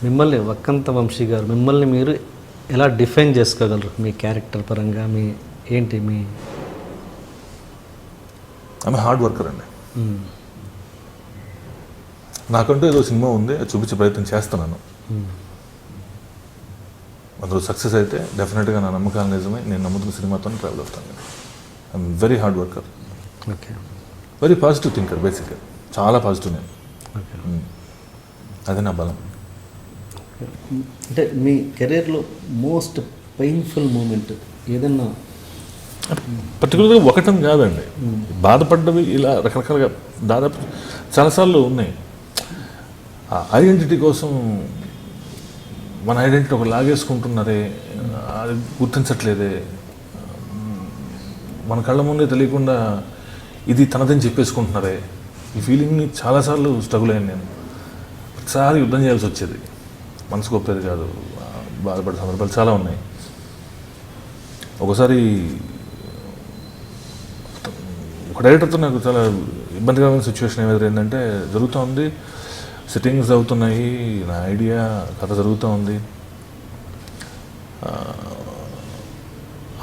మిమ్మల్ని వక్కంత వంశీ గారు మిమ్మల్ని మీరు ఎలా డిఫైన్ చేసుకోగలరు మీ క్యారెక్టర్ పరంగా మీ ఏంటి మీ ఆమె హార్డ్ వర్కర్ అండి. నాకంటూ ఏదో సినిమా ఉంది, అది చూపించే ప్రయత్నం చేస్తున్నాను. అందులో సక్సెస్ అయితే డెఫినెట్గా నా నమ్మకాలు నిజమే, నేను నమ్ముతున్న సినిమాతో ట్రావెల్ అవుతాను. I'm very hard worker, okay, very positive thinker, బేసిక్గా చాలా పాజిటివ్ నేను. అదే నా బలం. అంటే మీ కెరీర్లో మోస్ట్ పెయిన్ఫుల్ మూమెంట్ ఏదన్నా? పర్టికులర్గా ఒకటం కాదండి, బాధపడ్డవి ఇలా రకరకాలుగా దాదాపు చాలాసార్లు ఉన్నాయి. ఆ ఐడెంటిటీ కోసం మన ఐడెంటిటీ ఒక లాగేసుకుంటున్నారే, అది గుర్తించట్లేదే, మన కళ్ళ ముందే తెలియకుండా ఇది తనదని చెప్పేసుకుంటున్నారే, ఈ ఫీలింగ్ని చాలాసార్లు స్ట్రగుల్ అయ్యాను నేను. ప్రతిసారి యుద్ధం చేయాల్సి వచ్చేది, మనసు గొప్పది కాదు, బాధపడే సందర్భాలు చాలా ఉన్నాయి. ఒకసారి ఒక డైరెక్టర్తో నాకు చాలా ఇబ్బందికరమైన సిచ్యువేషన్ ఏమైందంటే, జరుగుతూ ఉంది, సెట్టింగ్స్ అవుతున్నాయి, నా ఐడియా కథ జరుగుతూ ఉంది,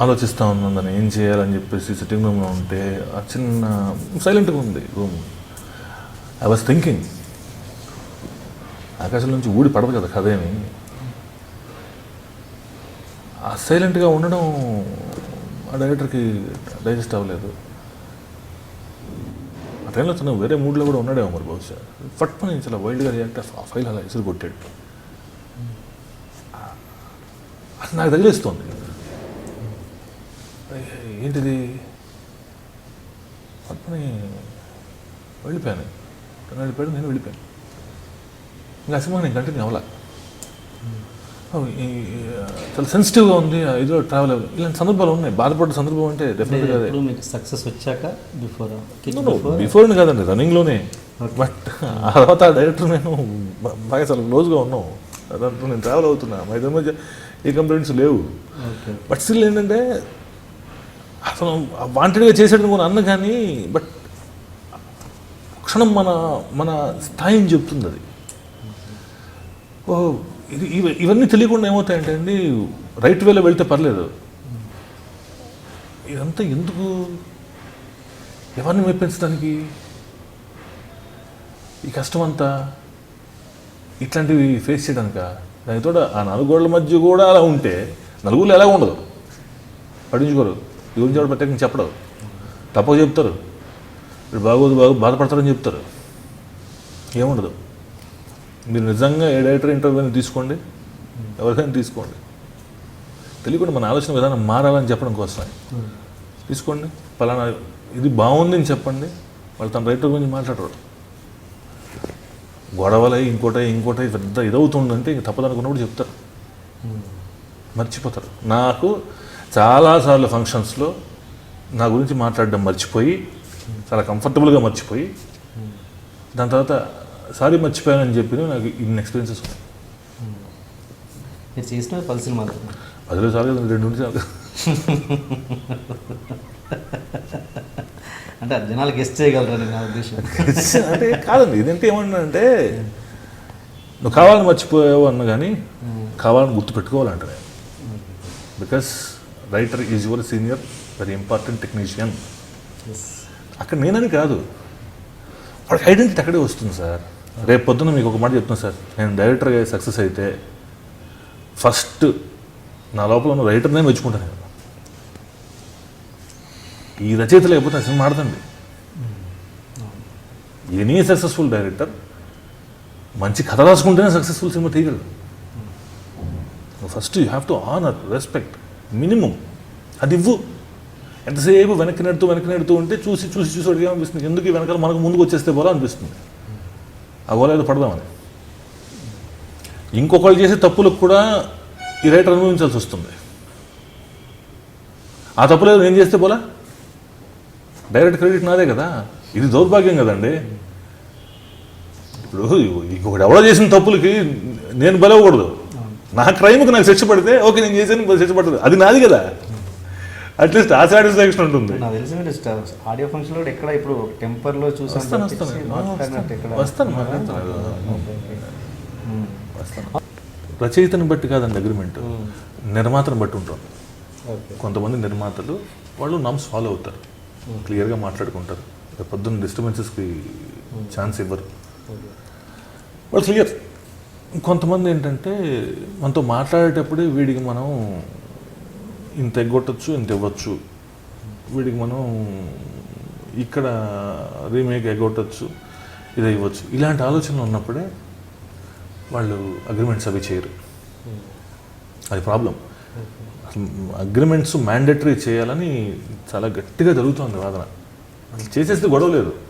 ఆలోచిస్తూ ఉన్నాను దాన్ని ఏం చేయాలని చెప్పేసి సిట్టింగ్ రూమ్లో ఉంటే, ఆ చిన్న సైలెంట్గా ఉంది రూమ్. ఐ వాజ్ థింకింగ్, ఆకాశం నుంచి ఊడి పడదు కదా కథ ఏమి, ఆ సైలెంట్గా ఉండడం ఆ డైరెక్టర్కి డైజెస్ట్ అవ్వలేదు. ఆ టైంలో తను వేరే మూడ్లో కూడా ఉన్నాడేమో మరి బహుశా. ఫట్ పని చాలా వైల్డ్గా రియాక్ట్ ఆ ఫైల్ అలా ఇసురు కొట్టాడు. అది నాకు తగిలేస్తుంది, ఏంటిది ఫట్ పని వెళ్ళిపోయాను, తను వెళ్ళిపోయాడు, నేను వెళ్ళిపోయాను. ఇంకా సినిమా నేను కంటిన్యూ అవ్వాల, చాలా సెన్సిటివ్గా ఉంది, ఇదిలో ట్రావెల్ అవ్వాలి. ఇలాంటి సందర్భాలు ఉన్నాయి, బాధపడ్డ సందర్భం అంటే డెఫినెట్గా అదే. మీకు సక్సెస్ వచ్చాక బిఫోర్ కాదండి, రన్నింగ్లోనే. బట్ ఆ తర్వాత ఆ డైరెక్టర్ నేను బాగా చాలా క్లోజ్గా ఉన్నాం, దాంట్లో నేను ట్రావెల్ అవుతున్నా, మా ఇద్దరి మధ్య ఏ కంప్లైంట్స్ లేవు. బట్ స్టిల్ ఏంటంటే అతను వాంటెడ్గా చేసాడు కూడా అన్న, కానీ బట్ క్షణం మన స్థాయిని చెప్తుంది అది. ఓహో, ఇవన్నీ తెలియకుండా ఏమవుతాయంటే అండి, రైట్ వేలో వెళ్తే పర్లేదు, ఇదంతా ఎందుకు, ఎవరిని మెప్పించడానికి ఈ కష్టం అంతా, ఇట్లాంటివి ఫేస్ చేయడానిక? దానితో ఆ నలుగోళ్ల మధ్య కూడా అలా ఉంటే నలుగురు ఎలా ఉండదు, పడించుకోరు, ఈ గురించి ఎవరు ప్రత్యేకంగా చెప్పడు, తప్పక చెప్తారు, బాగోదు బాధపడతారని చెప్తారు, ఏముండదు. మీరు నిజంగా ఏ డైరెక్టర్ ఇంటర్వ్యూని తీసుకోండి, ఎవరికైనా తీసుకోండి, తెలియకుండా మన ఆలోచన విధానం మారాలని చెప్పడం కోసమే తీసుకోండి. పలానా ఇది బాగుంది అని చెప్పండి, వాళ్ళు తన రైటర్ గురించి మాట్లాడరు. గొడవలై ఇంకోటి పెద్ద ఇదవుతుందంటే ఇంక తప్పదనుకున్నప్పుడు చెప్తారు, మర్చిపోతారు. నాకు చాలాసార్లు ఫంక్షన్స్లో నా గురించి మాట్లాడడం మర్చిపోయి, చాలా కంఫర్టబుల్గా మర్చిపోయి, దాని తర్వాత సారీ మర్చిపోయానని చెప్పి నాకు ఇన్ని ఎక్స్పీరియన్సెస్ ఉన్నాయి. మీరు చేసిన 10 సినిమాలు 10 సార్లు కదా, 2 సార్లు. అంటే జనాలు గెస్ట్ చేయగలరని నా ఉద్దేశం. అంటే కాదండి, ఇదంటే ఏమన్నానంటే, నువ్వు కావాలని మర్చిపోయావు అన్న, కానీ కావాలని గుర్తుపెట్టుకోవాలంట. Because writer is your senior very important technician. అక్కడ నేనని కాదు, వాడికి ఐడెంటిటీ అక్కడే వస్తుంది సార్. రేపు పొద్దున్న మీకు ఒక మాట చెప్తున్నాను సార్, నేను డైరెక్టర్గా సక్సెస్ అయితే ఫస్ట్ నా లోపల ఉన్న రైటర్నే మెచ్చుకుంటాను. ఈ రచయిత లేకపోతే ఆ సినిమా ఆడదండి. ఎనీ సక్సెస్ఫుల్ డైరెక్టర్ మంచి కథ రాసుకుంటేనే సక్సెస్ఫుల్ సినిమా తీయగలడు. First you have to honour, respect, minimum అది ఇవ్వు. ఎంతసేపు వెనక్కి నెడుతూ ఉంటే చూసి వాడికి ఏమనిపిస్తుంది, ఎందుకు ఈ వెనకాల మనకు ముందుకు వచ్చేస్తే పోలా అనిపిస్తుంది, ఆ గోల ఏదో పడదామని. ఇంకొకళ్ళు చేసే తప్పులకు కూడా ఈ రైటర్ అనుభవించాల్సి వస్తుంది. ఆ తప్పులేదు నేను చేస్తే పోలా, డైరెక్ట్ క్రెడిట్ నాదే కదా. ఇది దౌర్భాగ్యం కదండి. ఇప్పుడు ఇంకొకటి ఎవడో చేసిన తప్పులకి నేను బలవకూడదు, నా క్రైమ్కి నాకు శిక్ష పడితే ఓకే, నేను చేసాను శిక్ష పడుతుంది, అది నాది కదా. అట్లీస్ట్ ఆ సాటిస్ఫాక్షన్ ఉంటుంది. నాకు తెలిసి మీరు ఆడియో ఫంక్షన్లో ఎక్కడ ఇప్పుడు టెంపర్లో చూసి వస్తాను రచయితని బట్టి కాదండి అగ్రిమెంట్, నిర్మాతను బట్టి ఉంటుంది. ఓకే. కొంతమంది నిర్మాతలు వాళ్ళు నామ్స్ ఫాలో అవుతారు, క్లియర్గా మాట్లాడుకుంటారు, పొద్దున్న డిస్టర్బెన్సెస్కి ఛాన్స్ ఇవ్వరు, వాళ్ళు క్లియర్. కొంతమంది ఏంటంటే మనతో మాట్లాడేటప్పుడే వీడికి మనం ఇంత ఎగ్గొట్టచ్చు, ఇంత ఇవ్వచ్చు, వీడికి మనం ఇక్కడ రీమేక్ ఎగ్గొట్టచ్చు, ఇది ఇవ్వచ్చు, ఇలాంటి ఆలోచనలు ఉన్నప్పుడే వాళ్ళు అగ్రిమెంట్స్ అవి చేయరు. అది ప్రాబ్లం. అసలు అగ్రిమెంట్స్ మ్యాండేటరీ చేయాలని చాలా గట్టిగా జరుగుతుంది వాదన. అసలు చేసేస్తే గొడవ లేదు.